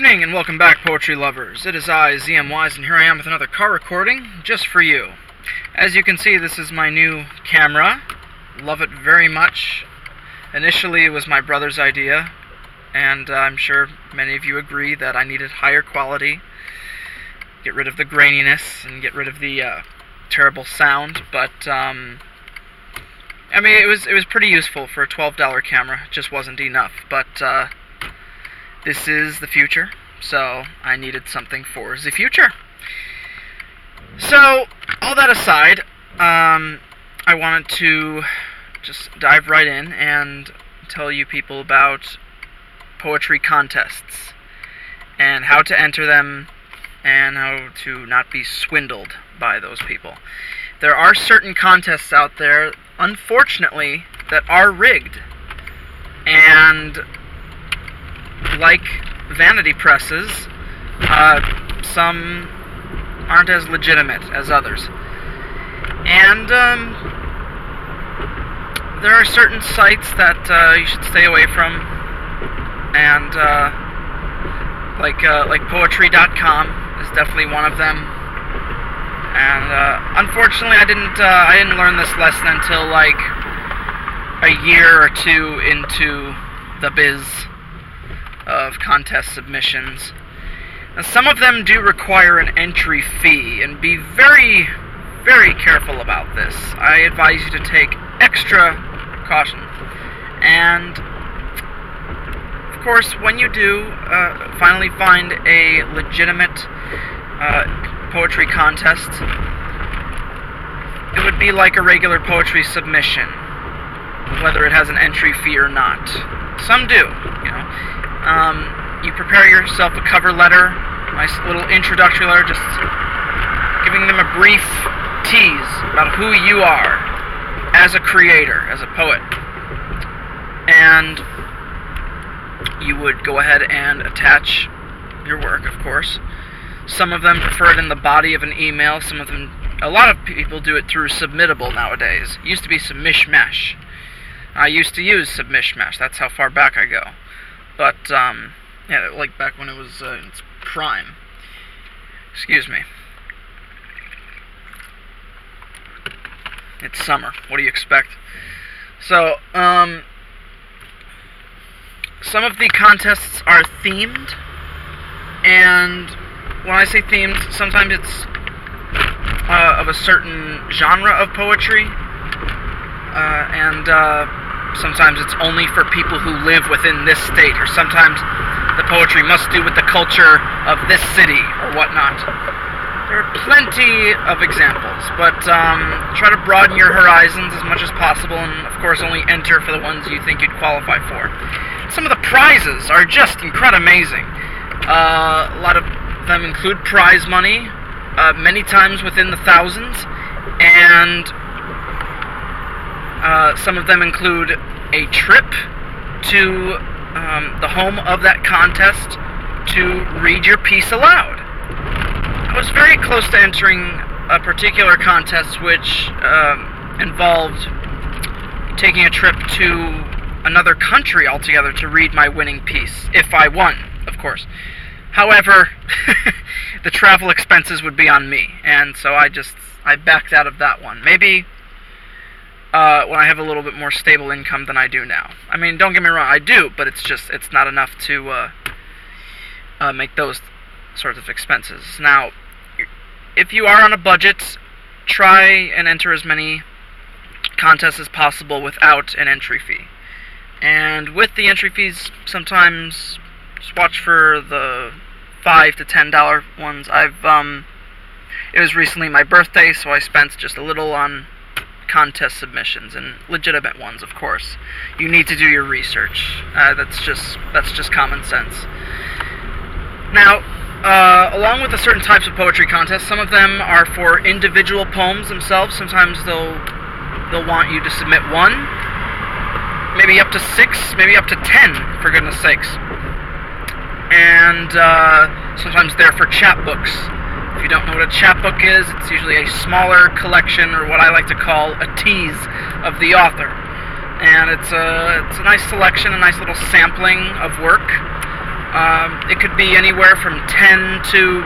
evening and welcome back, poetry lovers. It is I, ZM Wise, and here I am with another car recording just for you. As you can see, this is my new camera. Love it very much. Initially, it was my brother's idea, and I'm sure many of you agree that I needed higher quality, get rid of the graininess, and get rid of the terrible sound, but I mean, it was pretty useful for a $12 camera. It just wasn't enough, but this is the future, so I needed something for the future. So, all that aside, I wanted to just dive right in and tell you people about poetry contests and how to enter them and how to not be swindled by those people. There are certain contests out there, unfortunately, that are rigged, and like vanity presses, some aren't as legitimate as others. And there are certain sites that you should stay away from, and like poetry.com is definitely one of them. And unfortunately, I didn't learn this lesson until like a year or two into the biz of contest submissions. And some of them do require an entry fee, and be very, very careful about this. I advise you to take extra caution. And of course, when you do finally find a legitimate poetry contest, it would be like a regular poetry submission, whether it has an entry fee or not. Some do, you know. You prepare yourself a cover letter, nice little introductory letter, just giving them a brief tease about who you are as a creator, as a poet. And you would go ahead and attach your work, of course. Some of them prefer it in the body of an email. Some of them, a lot of people do it through Submittable nowadays. It used to be Submishmash. I used to use Submishmash. That's how far back I go. But, yeah, like back when it was in its prime. Excuse me. It's summer. What do you expect? So, some of the contests are themed, and when I say themed, sometimes it's of a certain genre of poetry, and sometimes it's only for people who live within this state, or sometimes the poetry must do with the culture of this city, or whatnot. There are plenty of examples, but try to broaden your horizons as much as possible, and of course only enter for the ones you think you'd qualify for. Some of the prizes are just incredibly amazing. A lot of them include prize money, many times within the thousands, and some of them include a trip to the home of that contest to read your piece aloud. I was very close to entering a particular contest which involved taking a trip to another country altogether to read my winning piece, if I won, of course. However, the travel expenses would be on me, and so I backed out of that one. Maybe when I have a little bit more stable income than I do now. I mean, don't get me wrong, I do, but it's not enough to make those sorts of expenses. Now, if you are on a budget, try and enter as many contests as possible without an entry fee. And with the entry fees, sometimes just watch for the $5 to $10 ones. It was recently my birthday, so I spent just a little on contest submissions, and legitimate ones, of course. You need to do your research. That's just common sense. Now, along with the certain types of poetry contests, some of them are for individual poems themselves. Sometimes they'll want you to submit one, maybe up to 6, maybe up to 10, for goodness sakes. And sometimes they're for chapbooks. If you don't know what a chapbook is, it's usually a smaller collection, or what I like to call a tease of the author. And it's a nice selection, a nice little sampling of work. It could be anywhere from 10 to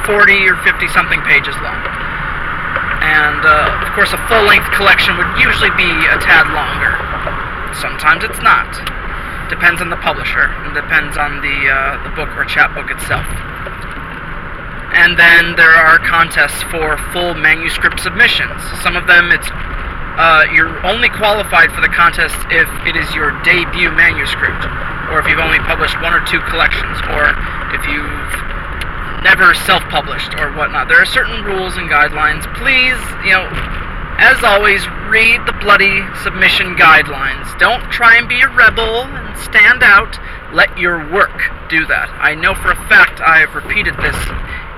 40 or 50 something pages long. And of course a full-length collection would usually be a tad longer. Sometimes it's not. Depends on the publisher, and depends on the book or chapbook itself. And then there are contests for full manuscript submissions. Some of them you're only qualified for the contest if it is your debut manuscript, or if you've only published 1 or 2 collections, or if you've never self-published or whatnot. There are certain rules and guidelines. Please, as always, read the bloody submission guidelines. Don't try and be a rebel and stand out. Let your work do that. I know for a fact I have repeated this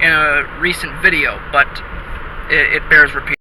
in a recent video, but it bears repeating.